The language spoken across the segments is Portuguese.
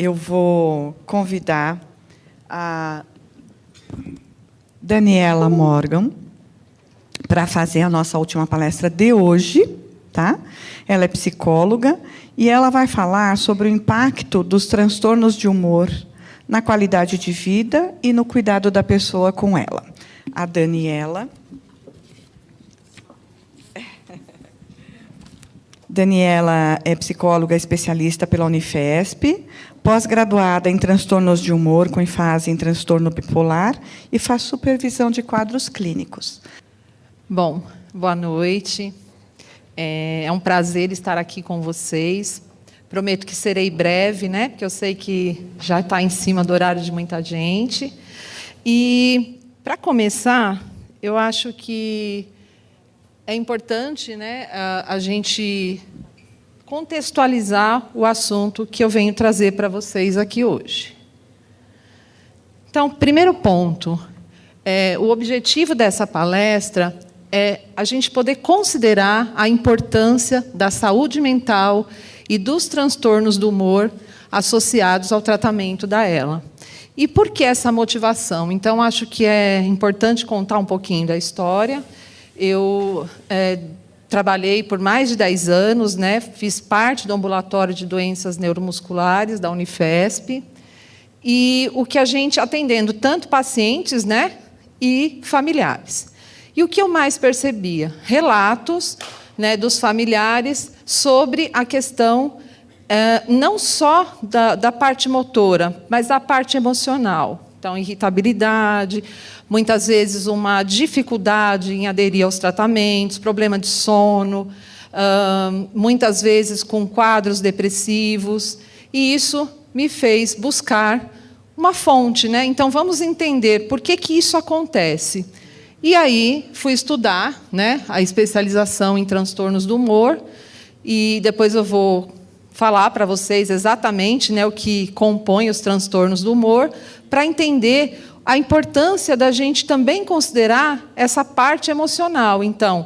eu vou convidar a Daniela Morgan para fazer a nossa última palestra de hoje, tá? Ela é psicóloga e ela vai falar sobre o impacto dos transtornos de humor na qualidade de vida e no cuidado da pessoa com ela. A Daniela é psicóloga especialista pela Unifesp, pós-graduada em transtornos de humor com ênfase em transtorno bipolar e faz supervisão de quadros clínicos. Bom, boa noite. É um prazer estar aqui com vocês. Prometo que serei breve, né? Porque eu sei que já está em cima do horário de muita gente. E, para começar, eu acho que é importante, né, a gente contextualizar o assunto que eu venho trazer para vocês aqui hoje. Então, primeiro ponto, o objetivo dessa palestra é a gente poder considerar a importância da saúde mental e dos transtornos do humor associados ao tratamento da ELA. E por que essa motivação? Então, acho que é importante contar um pouquinho da história. Eu trabalhei por mais de 10 anos, né? Fiz parte do ambulatório de doenças neuromusculares da Unifesp. E o que a gente, atendendo tanto pacientes, né, e familiares. E o que eu mais percebia? Relatos, né, dos familiares sobre a questão não só da parte motora, mas da parte emocional. Então, irritabilidade, muitas vezes uma dificuldade em aderir aos tratamentos, problema de sono, muitas vezes com quadros depressivos. E isso me fez buscar uma fonte, né? Então, vamos entender por que isso acontece. E aí, fui estudar, né, a especialização em transtornos do humor, e depois eu vou falar para vocês exatamente, né, o que compõe os transtornos do humor, para entender a importância da gente também considerar essa parte emocional. Então,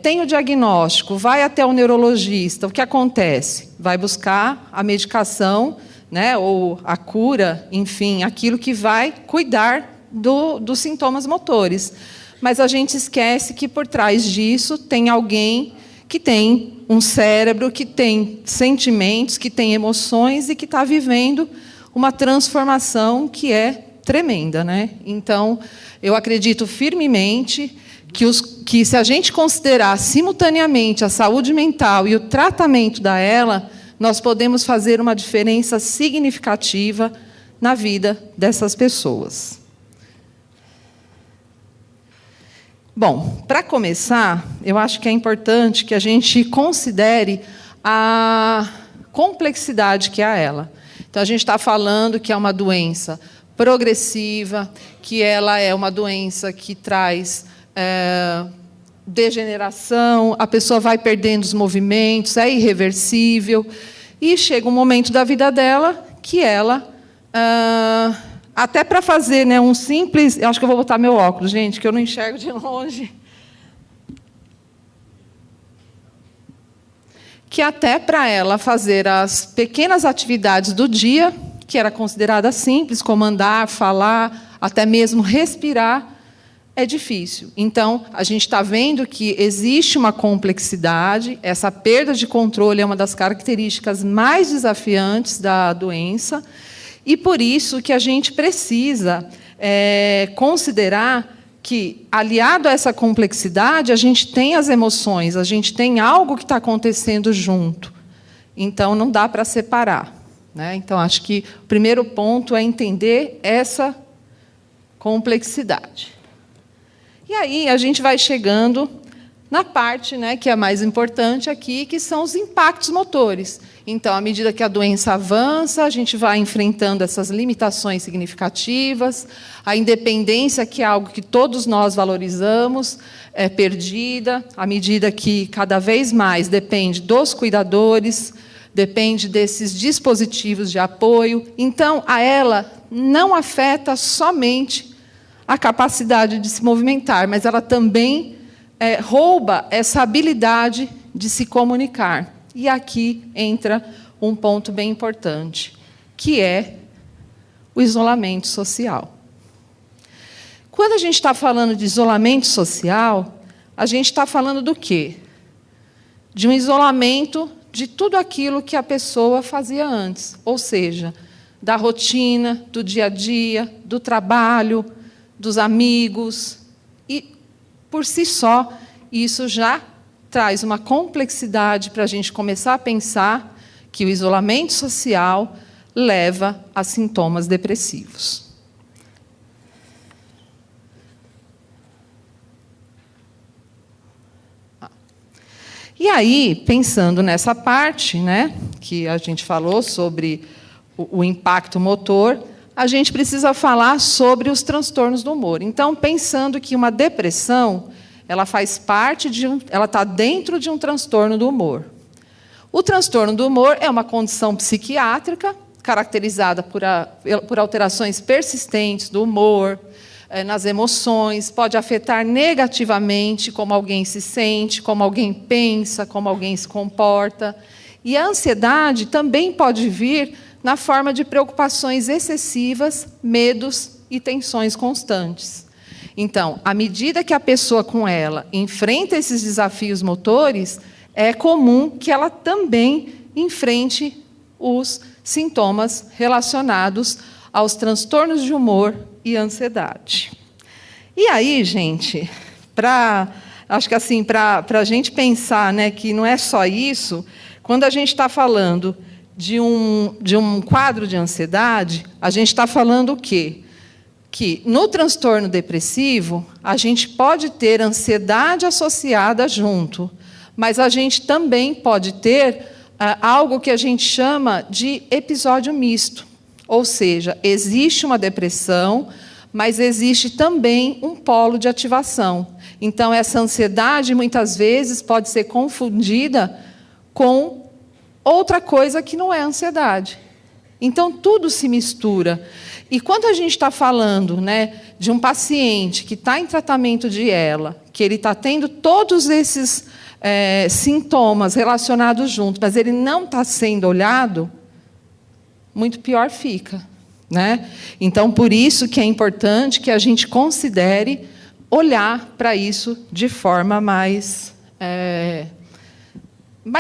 tem o diagnóstico, vai até o neurologista, o que acontece? Vai buscar a medicação, né, ou a cura, enfim, aquilo que vai cuidar dos sintomas motores. Mas a gente esquece que, por trás disso, tem alguém que tem um cérebro, que tem sentimentos, que tem emoções e que está vivendo uma transformação que é tremenda, né? Então, eu acredito firmemente que se a gente considerar simultaneamente a saúde mental e o tratamento da ELA, nós podemos fazer uma diferença significativa na vida dessas pessoas. Bom, para começar, eu acho que é importante que a gente considere a complexidade que é a ELA. Então, a gente está falando que é uma doença progressiva, que ela é uma doença que traz degeneração, a pessoa vai perdendo os movimentos, é irreversível, e chega um momento da vida dela que ela... até para fazer, né, um simples... Eu acho que eu vou botar meu óculos, gente, que eu não enxergo de longe. Que até para ela fazer as pequenas atividades do dia, que era considerada simples, como andar, falar, até mesmo respirar, é difícil. Então, a gente está vendo que existe uma complexidade, essa perda de controle é uma das características mais desafiantes da doença, e por isso que a gente precisa considerar que, aliado a essa complexidade, a gente tem as emoções, a gente tem algo que está acontecendo junto. Então, não dá para separar, né? Então, acho que o primeiro ponto é entender essa complexidade. E aí, a gente vai chegando na parte, né, que é a mais importante aqui, que são os impactos motores. Então, à medida que a doença avança, a gente vai enfrentando essas limitações significativas, a independência, que é algo que todos nós valorizamos, é perdida, à medida que, cada vez mais, depende dos cuidadores, depende desses dispositivos de apoio. Então, a ELA não afeta somente a capacidade de se movimentar, mas ela também rouba essa habilidade de se comunicar. E aqui entra um ponto bem importante. que é o isolamento social. Quando a gente está falando de isolamento social, a gente está falando do quê? De um isolamento de tudo aquilo que a pessoa fazia antes, ou seja, da rotina, do dia a dia, do trabalho, dos amigos. E, por si só, isso já traz uma complexidade para a gente começar a pensar que o isolamento social leva a sintomas depressivos. E aí, pensando nessa parte, né, que a gente falou sobre o impacto motor, a gente precisa falar sobre os transtornos do humor. Então, pensando que uma depressão, ela faz parte ela está dentro de um transtorno do humor. O transtorno do humor é uma condição psiquiátrica caracterizada por alterações persistentes do humor, nas emoções, pode afetar negativamente como alguém se sente, como alguém pensa, como alguém se comporta. E a ansiedade também pode vir na forma de preocupações excessivas, medos e tensões constantes. Então, à medida que a pessoa com ela enfrenta esses desafios motores, é comum que ela também enfrente os sintomas relacionados aos transtornos de humor e ansiedade. E aí, gente, acho que assim, para a gente pensar, né, que não é só isso, quando a gente está falando de um quadro de ansiedade, a gente está falando o quê? Que no transtorno depressivo, a gente pode ter ansiedade associada junto, mas a gente também pode ter algo que a gente chama de episódio misto. Ou seja, existe uma depressão, mas existe também um polo de ativação. Então, essa ansiedade, muitas vezes, pode ser confundida com outra coisa que não é ansiedade. Então, tudo se mistura. E quando a gente está falando, né, de um paciente que está em tratamento de ELA, que ele está tendo todos esses sintomas relacionados juntos, mas ele não está sendo olhado, muito pior fica, né? Então, por isso que é importante que a gente considere olhar para isso de forma mais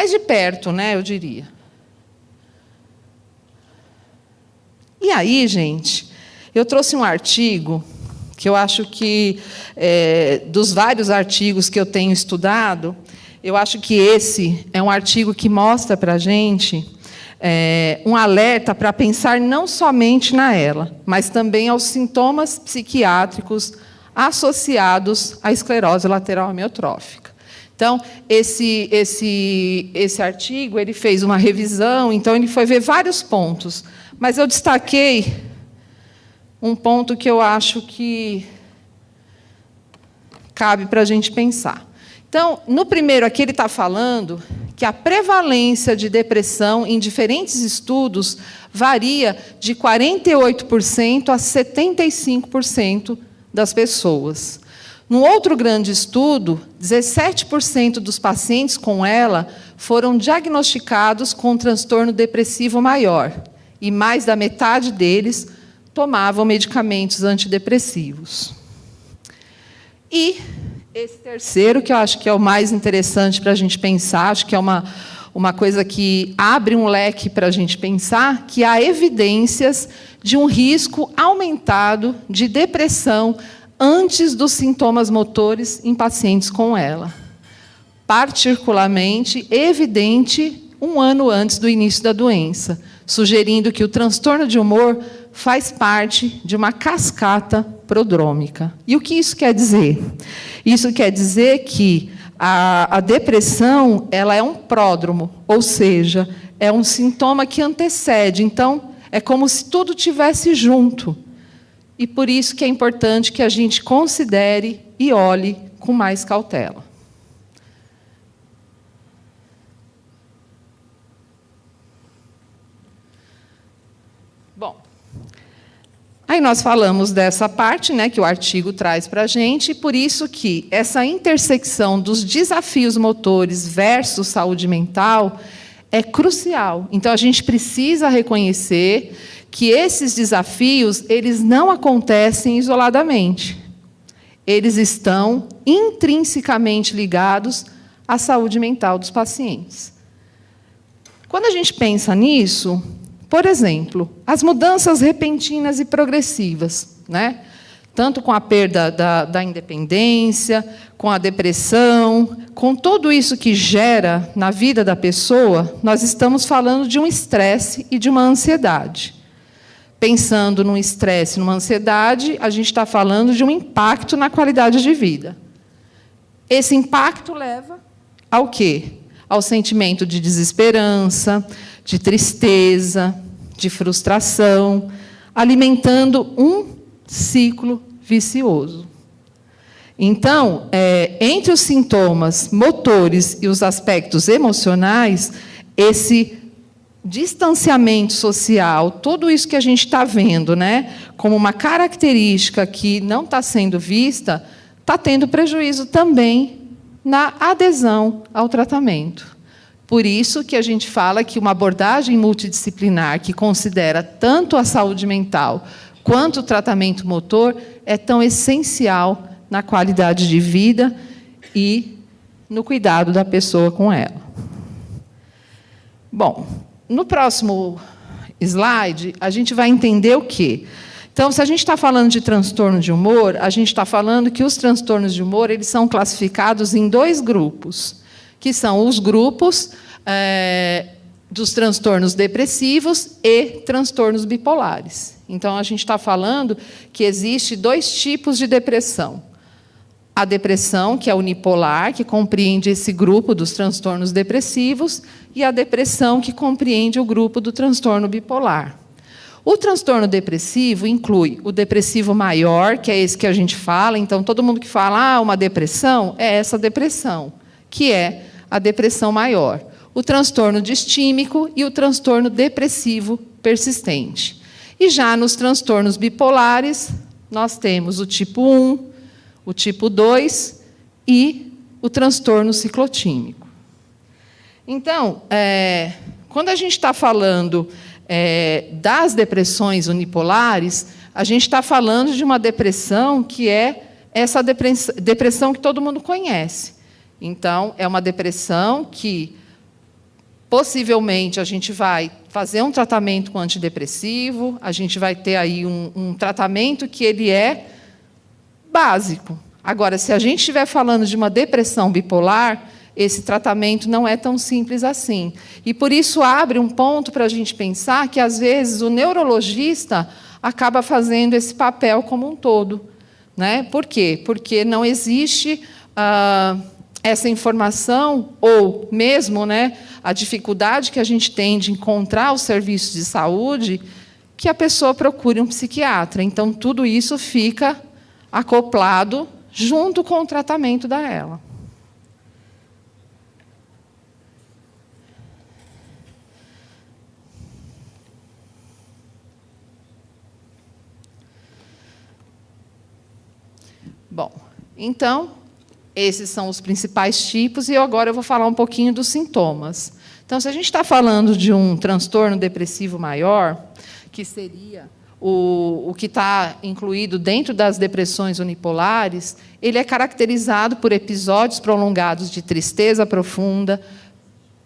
de perto, né, eu diria. E aí, gente, eu trouxe um artigo que eu acho que, dos vários artigos que eu tenho estudado, eu acho que esse é um artigo que mostra para a gente um alerta para pensar não somente na ELA, mas também aos sintomas psiquiátricos associados à esclerose lateral amiotrófica. Então, esse artigo ele fez uma revisão, então ele foi ver vários pontos, mas eu destaquei um ponto que eu acho que cabe para a gente pensar. Então, no primeiro aqui ele está falando que a prevalência de depressão em diferentes estudos varia de 48% a 75% das pessoas. No outro grande estudo, 17% dos pacientes com ELA foram diagnosticados com um transtorno depressivo maior, e mais da metade deles tomavam medicamentos antidepressivos. E esse terceiro, que eu acho que é o mais interessante para a gente pensar, acho que é uma coisa que abre um leque para a gente pensar, que há evidências de um risco aumentado de depressão antes dos sintomas motores em pacientes com ELA. Particularmente evidente 1 ano antes do início da doença, sugerindo que o transtorno de humor faz parte de uma cascata prodrômica. E o que isso quer dizer? Isso quer dizer que a depressão ela é um pródromo, ou seja, é um sintoma que antecede. Então, é como se tudo tivesse junto. E por isso que é importante que a gente considere e olhe com mais cautela. Bom, aí nós falamos dessa parte, né, que o artigo traz para a gente, e por isso que essa intersecção dos desafios motores versus saúde mental é crucial. Então, a gente precisa reconhecer que esses desafios, eles não acontecem isoladamente. Eles estão intrinsecamente ligados à saúde mental dos pacientes. Quando a gente pensa nisso, por exemplo, as mudanças repentinas e progressivas, né? Tanto com a perda da independência, com a depressão, com tudo isso que gera na vida da pessoa, nós estamos falando de um estresse e de uma ansiedade. Pensando num estresse e numa ansiedade, a gente está falando de um impacto na qualidade de vida. Esse impacto leva ao quê? Ao sentimento de desesperança, de tristeza, de frustração, alimentando um ciclo vicioso. Então, entre os sintomas motores e os aspectos emocionais, esse distanciamento social, tudo isso que a gente está vendo, né, como uma característica que não está sendo vista, está tendo prejuízo também na adesão ao tratamento. Por isso que a gente fala que uma abordagem multidisciplinar que considera tanto a saúde mental quanto o tratamento motor é tão essencial na qualidade de vida e no cuidado da pessoa com ela. Bom, no próximo slide, a gente vai entender o quê? Então, se a gente está falando de transtorno de humor, a gente está falando que os transtornos de humor eles são classificados em 2 grupos, que são os grupos dos transtornos depressivos e transtornos bipolares. Então, a gente está falando que existe 2 tipos de depressão. A depressão, que é unipolar, que compreende esse grupo dos transtornos depressivos, e a depressão, que compreende o grupo do transtorno bipolar. O transtorno depressivo inclui o depressivo maior, que é esse que a gente fala. Então, todo mundo que fala uma depressão, é essa depressão, que é a depressão maior. O transtorno distímico e o transtorno depressivo persistente. E já nos transtornos bipolares, nós temos o tipo 1, o tipo 2 e o transtorno ciclotímico. Então, quando a gente está falando das depressões unipolares, a gente está falando de uma depressão que é essa depressão que todo mundo conhece. Então, é uma depressão que, possivelmente, a gente vai fazer um tratamento com antidepressivo, a gente vai ter aí um tratamento que ele é básico. Agora, se a gente estiver falando de uma depressão bipolar, esse tratamento não é tão simples assim. E, por isso, abre um ponto para a gente pensar que, às vezes, o neurologista acaba fazendo esse papel como um todo. Né? Por quê? Porque não existe essa informação, ou mesmo, né, a dificuldade que a gente tem de encontrar os serviços de saúde, que a pessoa procure um psiquiatra. Então, tudo isso fica acoplado junto com o tratamento dela. Bom, então, esses são os principais tipos, e agora eu vou falar um pouquinho dos sintomas. Então, se a gente está falando de um transtorno depressivo maior, que seria o que está incluído dentro das depressões unipolares, ele é caracterizado por episódios prolongados de tristeza profunda,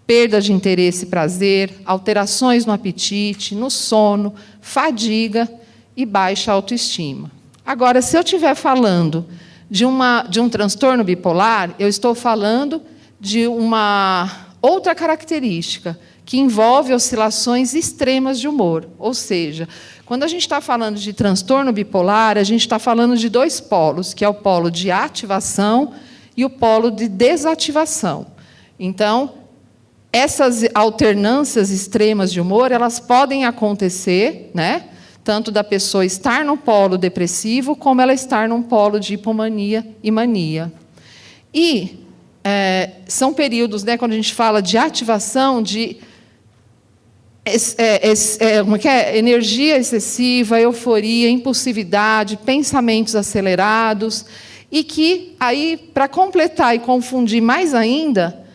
perda de interesse e prazer, alterações no apetite, no sono, fadiga e baixa autoestima. Agora, se eu estiver falando de um transtorno bipolar, eu estou falando de uma outra característica, que envolve oscilações extremas de humor. Ou seja, quando a gente está falando de transtorno bipolar, a gente está falando de 2 polos, que é o polo de ativação e o polo de desativação. Então, essas alternâncias extremas de humor, elas podem acontecer, né? Tanto da pessoa estar no polo depressivo, como ela estar num polo de hipomania e mania. E são períodos, né, quando a gente fala de ativação, de energia excessiva, euforia, impulsividade, pensamentos acelerados, e que, aí, para completar e confundir mais ainda,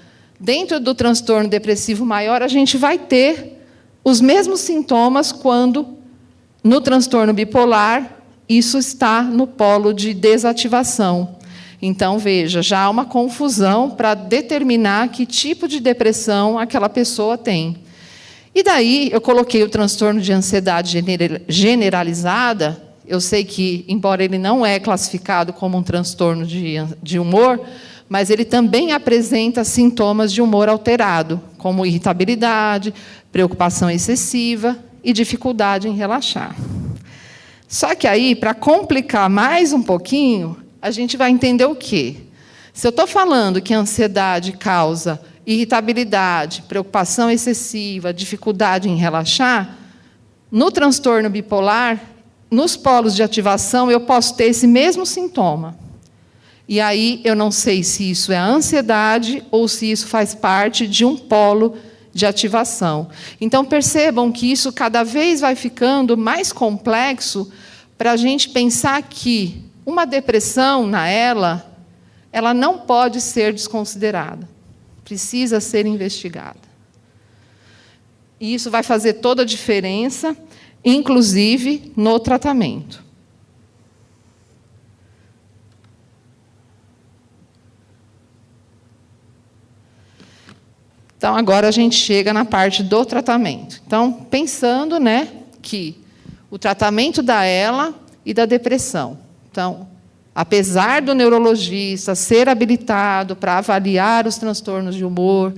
dentro do transtorno depressivo maior, a gente vai ter os mesmos sintomas quando, no transtorno bipolar, isso está no polo de desativação. Então, veja, já há uma confusão para determinar que tipo de depressão aquela pessoa tem. E daí, eu coloquei o transtorno de ansiedade generalizada. Eu sei que, embora ele não é classificado como um transtorno de humor, mas ele também apresenta sintomas de humor alterado, como irritabilidade, preocupação excessiva e dificuldade em relaxar. Só que aí, para complicar mais um pouquinho, a gente vai entender o quê? Se eu estou falando que a ansiedade causa irritabilidade, preocupação excessiva, dificuldade em relaxar, no transtorno bipolar, nos polos de ativação, eu posso ter esse mesmo sintoma. E aí eu não sei se isso é a ansiedade ou se isso faz parte de um polo de ativação. Então, percebam que isso cada vez vai ficando mais complexo para a gente pensar que uma depressão ela não pode ser desconsiderada. Precisa ser investigada. E isso vai fazer toda a diferença, inclusive no tratamento. Então, agora a gente chega na parte do tratamento. Então, pensando, que o tratamento da ELA e da depressão. Então, apesar do neurologista ser habilitado para avaliar os transtornos de humor,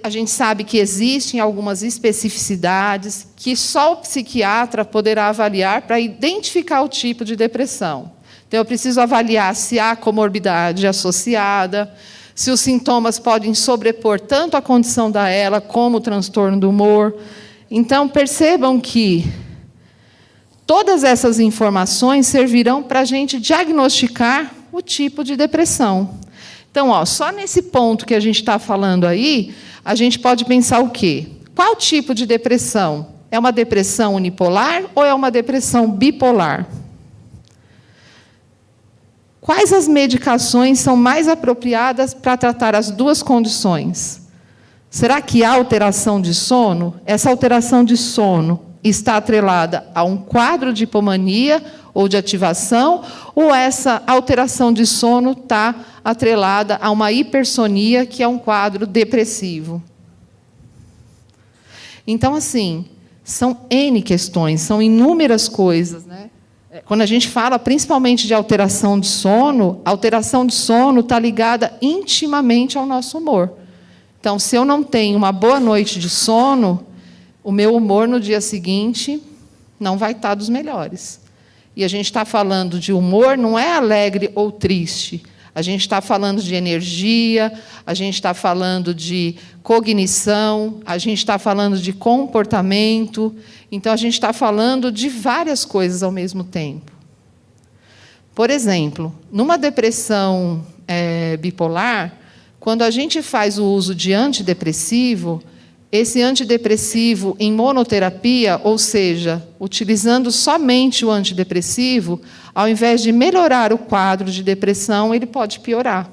a gente sabe que existem algumas especificidades que só o psiquiatra poderá avaliar para identificar o tipo de depressão. Então, eu preciso avaliar se há comorbidade associada, se os sintomas podem sobrepor tanto a condição da ELA como o transtorno do humor. Então, percebam que todas essas informações servirão para a gente diagnosticar o tipo de depressão. Então, só nesse ponto que a gente está falando aí, a gente pode pensar o quê? Qual tipo de depressão? É uma depressão unipolar ou é uma depressão bipolar? Quais as medicações são mais apropriadas para tratar as duas condições? Será que há alteração de sono? Essa alteração de sono está atrelada a um quadro de hipomania ou de ativação, ou essa alteração de sono está atrelada a uma hipersonia, que é um quadro depressivo? Então, assim, são N questões, são inúmeras coisas, Quando a gente fala principalmente de alteração de sono, a alteração de sono está ligada intimamente ao nosso humor. Então, se eu não tenho uma boa noite de sono, o meu humor no dia seguinte não vai estar dos melhores. E a gente está falando de humor, não é alegre ou triste. A gente está falando de energia, a gente está falando de cognição, a gente está falando de comportamento. Então, a gente está falando de várias coisas ao mesmo tempo. Por exemplo, numa depressão bipolar, quando a gente faz o uso de antidepressivo, esse antidepressivo em monoterapia, ou seja, utilizando somente o antidepressivo, ao invés de melhorar o quadro de depressão, ele pode piorar.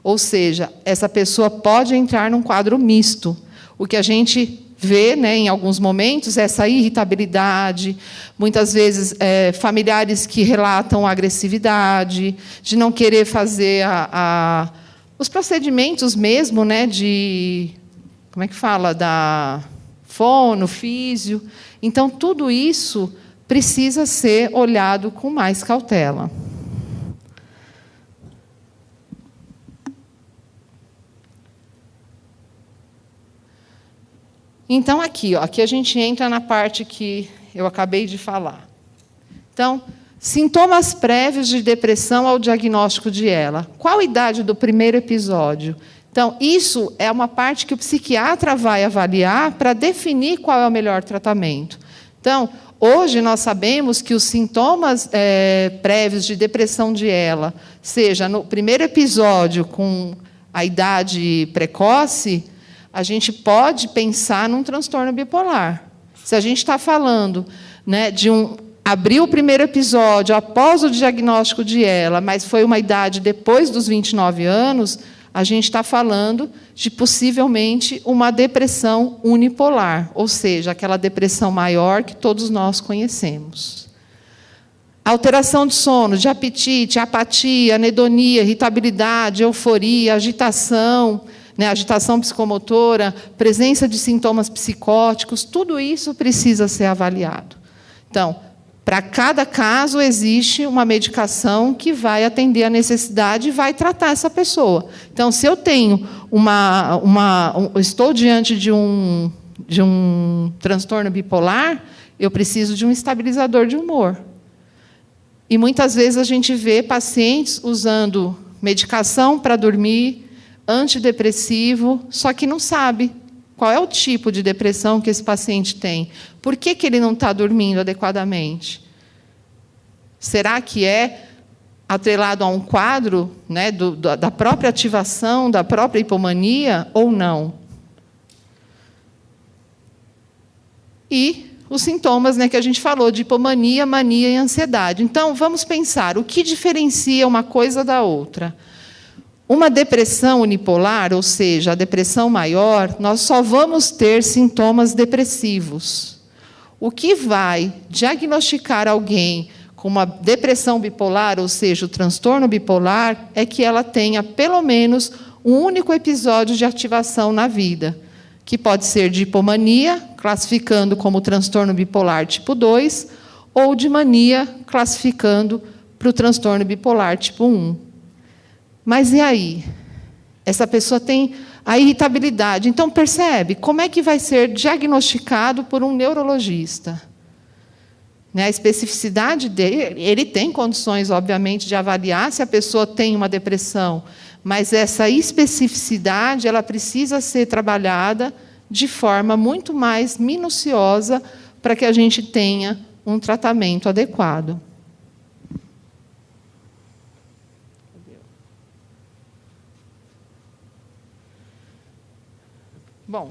Ou seja, essa pessoa pode entrar num quadro misto. O que a gente vê, em alguns momentos, é essa irritabilidade, muitas vezes familiares que relatam agressividade, de não querer fazer os procedimentos mesmo, de... Como é que fala? Da fono, físio. Então, tudo isso precisa ser olhado com mais cautela. Então, aqui a gente entra na parte que eu acabei de falar. Então, sintomas prévios de depressão ao diagnóstico de ELA. Qual a idade do primeiro episódio? Então, isso é uma parte que o psiquiatra vai avaliar para definir qual é o melhor tratamento. Então, hoje nós sabemos que os sintomas prévios de depressão de ELA, seja no primeiro episódio com a idade precoce, a gente pode pensar num transtorno bipolar. Se a gente está falando de abrir o primeiro episódio após o diagnóstico de ELA, mas foi uma idade depois dos 29 anos, a gente está falando de, possivelmente, uma depressão unipolar, ou seja, aquela depressão maior que todos nós conhecemos. Alteração de sono, de apetite, apatia, anedonia, irritabilidade, euforia, agitação, né, agitação psicomotora, presença de sintomas psicóticos, tudo isso precisa ser avaliado. Então, para cada caso, existe uma medicação que vai atender a necessidade e vai tratar essa pessoa. Então, se eu tenho estou diante de um transtorno bipolar, eu preciso de um estabilizador de humor. E, muitas vezes, a gente vê pacientes usando medicação para dormir, antidepressivo, só que não sabe qual é o tipo de depressão que esse paciente tem. Por que ele não está dormindo adequadamente? Será que é atrelado a um quadro, né, da própria ativação, da própria hipomania, ou não? E os sintomas, né, que a gente falou, de hipomania, mania e ansiedade. Então, vamos pensar, o que diferencia uma coisa da outra? Uma depressão unipolar, ou seja, a depressão maior, nós só vamos ter sintomas depressivos. O que vai diagnosticar alguém com uma depressão bipolar, ou seja, o transtorno bipolar, é que ela tenha, pelo menos, um único episódio de ativação na vida, que pode ser de hipomania, classificando como transtorno bipolar tipo 2, ou de mania, classificando para o transtorno bipolar tipo 1. Mas e aí? Essa pessoa tem a irritabilidade. Então, percebe como é que vai ser diagnosticado por um neurologista? Né, a especificidade dele, ele tem condições, obviamente, de avaliar se a pessoa tem uma depressão, mas essa especificidade ela precisa ser trabalhada de forma muito mais minuciosa para que a gente tenha um tratamento adequado. Bom,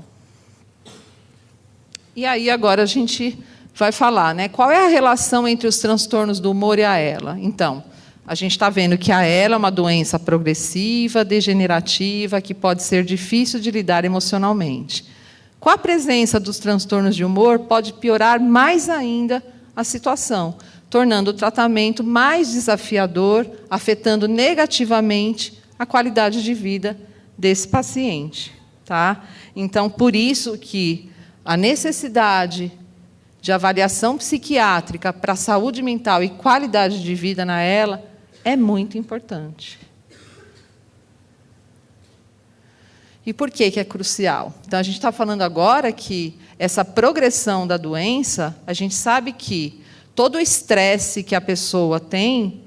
e aí agora a gente vai falar, né, qual é a relação entre os transtornos do humor e a ELA. Então, a gente está vendo que a ELA é uma doença progressiva, degenerativa, que pode ser difícil de lidar emocionalmente. Com a presença dos transtornos de humor, pode piorar mais ainda a situação, tornando o tratamento mais desafiador, afetando negativamente a qualidade de vida desse paciente. Tá? Então, por isso que a necessidade de avaliação psiquiátrica para a saúde mental e qualidade de vida na ELA é muito importante. E por que é crucial? Então, a gente está falando agora que essa progressão da doença, a gente sabe que todo o estresse que a pessoa tem,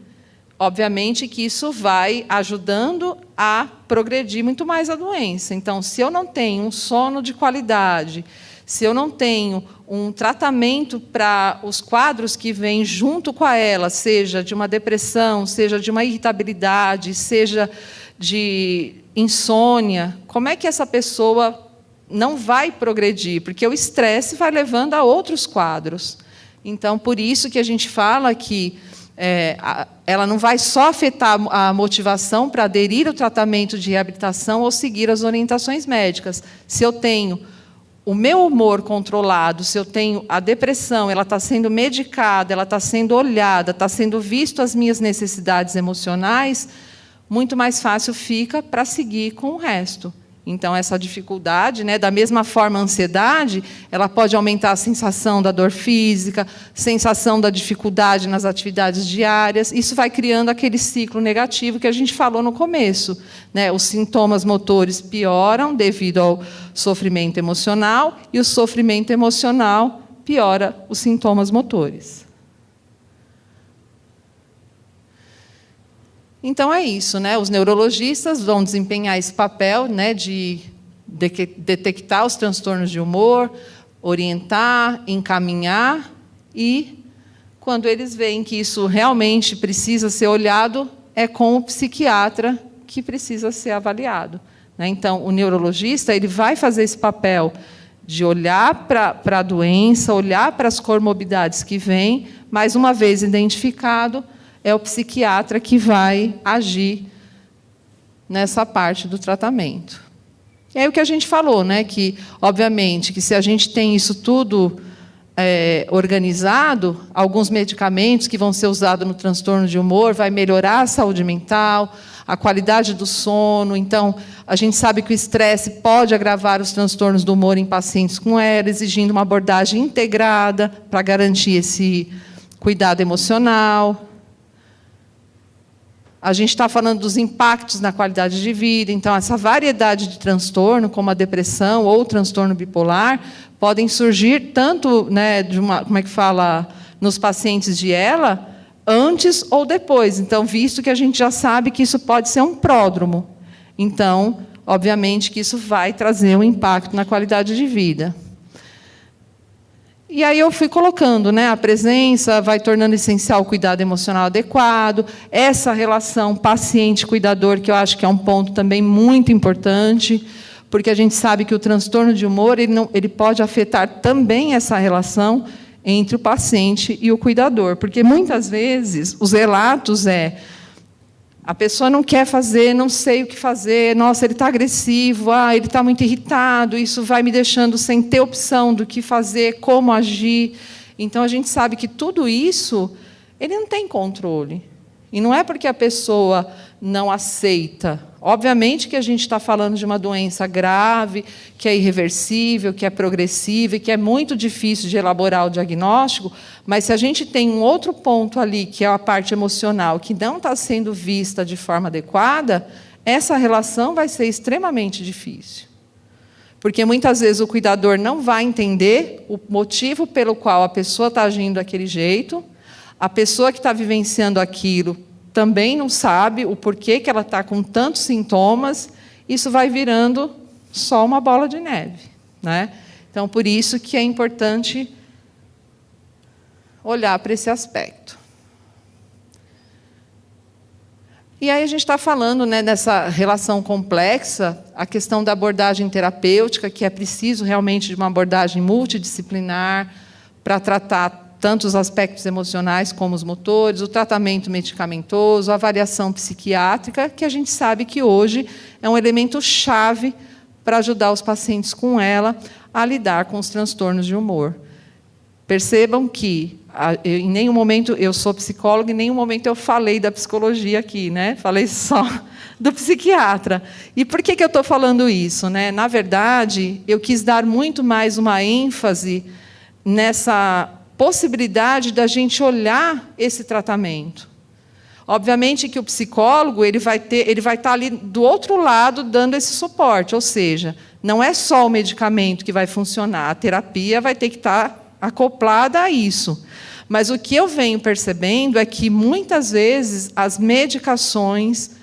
obviamente que isso vai ajudando a progredir muito mais a doença. Então, se eu não tenho um sono de qualidade, se eu não tenho um tratamento para os quadros que vêm junto com ela, seja de uma depressão, seja de uma irritabilidade, seja de insônia, como é que essa pessoa não vai progredir? Porque o estresse vai levando a outros quadros. Então, por isso que a gente fala que ela não vai só afetar a motivação para aderir ao tratamento de reabilitação ou seguir as orientações médicas. Se eu tenho o meu humor controlado, se eu tenho a depressão, ela está sendo medicada, ela está sendo olhada, está sendo visto as minhas necessidades emocionais, muito mais fácil fica para seguir com o resto. Então, essa dificuldade, né, da mesma forma a ansiedade, ela pode aumentar a sensação da dor física, sensação da dificuldade nas atividades diárias. Isso vai criando aquele ciclo negativo que a gente falou no começo, né? Os sintomas motores pioram devido ao sofrimento emocional, e o sofrimento emocional piora os sintomas motores. Então, é isso, né? Os neurologistas vão desempenhar esse papel, né, de detectar os transtornos de humor, orientar, encaminhar, e, quando eles veem que isso realmente precisa ser olhado, é com o psiquiatra que precisa ser avaliado. Né? Então, o neurologista ele vai fazer esse papel de olhar para a doença, olhar para as comorbidades que vêm, mas, uma vez identificado, é o psiquiatra que vai agir nessa parte do tratamento. E aí o que a gente falou, né, que, obviamente, que se a gente tem isso tudo organizado, alguns medicamentos que vão ser usados no transtorno de humor vai melhorar a saúde mental, a qualidade do sono. Então, a gente sabe que o estresse pode agravar os transtornos do humor em pacientes com ela, exigindo uma abordagem integrada para garantir esse cuidado emocional. A gente está falando dos impactos na qualidade de vida. Então, essa variedade de transtorno, como a depressão ou o transtorno bipolar, podem surgir tanto, né, nos pacientes de ELA, antes ou depois. Então, visto que a gente já sabe que isso pode ser um pródromo. Então, obviamente, que isso vai trazer um impacto na qualidade de vida. E aí eu fui colocando, né, a presença vai tornando essencial o cuidado emocional adequado, essa relação paciente-cuidador, que eu acho que é um ponto também muito importante, porque a gente sabe que o transtorno de humor ele pode afetar também essa relação entre o paciente e o cuidador, porque muitas vezes os relatos a pessoa não quer fazer, não sei o que fazer, nossa, ele está agressivo, ele está muito irritado, isso vai me deixando sem ter opção do que fazer, como agir. Então, a gente sabe que tudo isso, ele não tem controle. E não é porque a pessoa não aceita. Obviamente que a gente está falando de uma doença grave, que é irreversível, que é progressiva e que é muito difícil de elaborar o diagnóstico, mas se a gente tem um outro ponto ali, que é a parte emocional, que não está sendo vista de forma adequada, essa relação vai ser extremamente difícil. Porque, muitas vezes, o cuidador não vai entender o motivo pelo qual a pessoa está agindo daquele jeito, a pessoa que está vivenciando aquilo também não sabe o porquê que ela está com tantos sintomas, isso vai virando só uma bola de neve, né? Então, por isso que é importante olhar para esse aspecto. E aí a gente está falando, né, dessa relação complexa, a questão da abordagem terapêutica, que é preciso realmente de uma abordagem multidisciplinar para tratar tanto os aspectos emocionais como os motores, o tratamento medicamentoso, a avaliação psiquiátrica, que a gente sabe que hoje é um elemento chave para ajudar os pacientes com ela a lidar com os transtornos de humor. Percebam que, em nenhum momento, eu sou psicóloga, em nenhum momento eu falei da psicologia aqui, né? Falei só do psiquiatra. E por que eu estou falando isso, né? Na verdade, eu quis dar muito mais uma ênfase nessa possibilidade da gente olhar esse tratamento. Obviamente que o psicólogo ele vai estar ali do outro lado dando esse suporte, ou seja, não é só o medicamento que vai funcionar, a terapia vai ter que estar acoplada a isso. Mas o que eu venho percebendo é que, muitas vezes, as medicações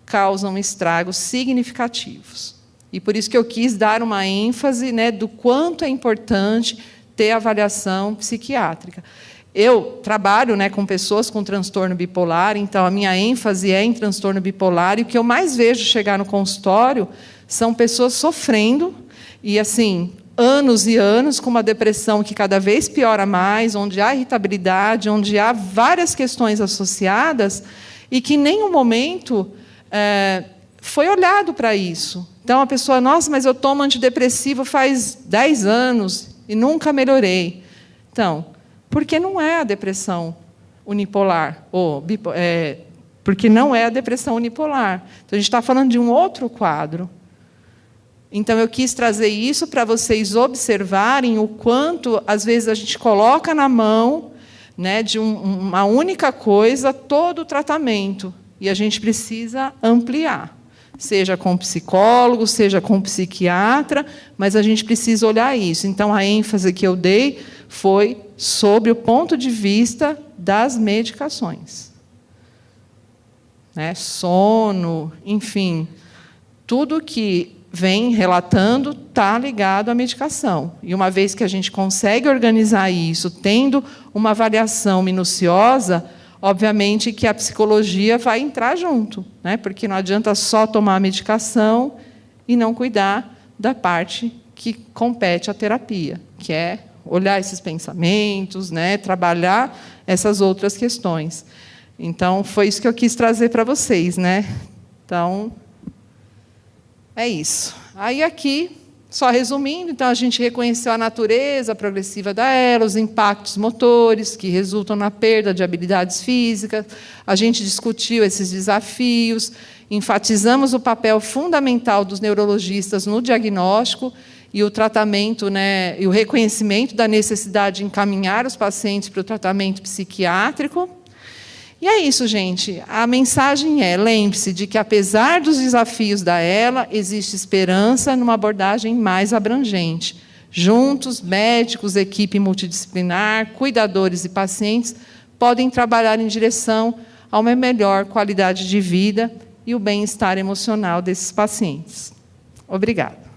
causam estragos significativos. E por isso que eu quis dar uma ênfase, né, do quanto é importante ter avaliação psiquiátrica. Eu trabalho, né, com pessoas com transtorno bipolar, então a minha ênfase é em transtorno bipolar, e o que eu mais vejo chegar no consultório são pessoas sofrendo, e assim, anos e anos, com uma depressão que cada vez piora mais, onde há irritabilidade, onde há várias questões associadas, e que em nenhum momento foi olhado para isso. Então, a pessoa, nossa, mas eu tomo antidepressivo faz 10 anos e nunca melhorei. Então, porque não é a depressão unipolar, porque não é a depressão unipolar. Então, a gente está falando de um outro quadro. Então, eu quis trazer isso para vocês observarem o quanto, às vezes, a gente coloca na mão, né, de uma única coisa todo o tratamento, e a gente precisa ampliar, seja com psicólogo, seja com psiquiatra, mas a gente precisa olhar isso. Então, a ênfase que eu dei foi sobre o ponto de vista das medicações. Né? Sono, enfim, tudo que vem relatando está ligado à medicação. E, uma vez que a gente consegue organizar isso, tendo uma avaliação minuciosa, obviamente que a psicologia vai entrar junto, né? Porque não adianta só tomar a medicação e não cuidar da parte que compete à terapia, que é olhar esses pensamentos, né? Trabalhar essas outras questões. Então, foi isso que eu quis trazer para vocês, né? Então, É isso. Aí aqui, só resumindo, então a gente reconheceu a natureza progressiva da ELA, os impactos motores que resultam na perda de habilidades físicas, a gente discutiu esses desafios, enfatizamos o papel fundamental dos neurologistas no diagnóstico e o tratamento, né, e o reconhecimento da necessidade de encaminhar os pacientes para o tratamento psiquiátrico. E é isso, gente. A mensagem é: lembre-se de que, apesar dos desafios da ELA, existe esperança numa abordagem mais abrangente. Juntos, médicos, equipe multidisciplinar, cuidadores e pacientes podem trabalhar em direção a uma melhor qualidade de vida e o bem-estar emocional desses pacientes. Obrigada.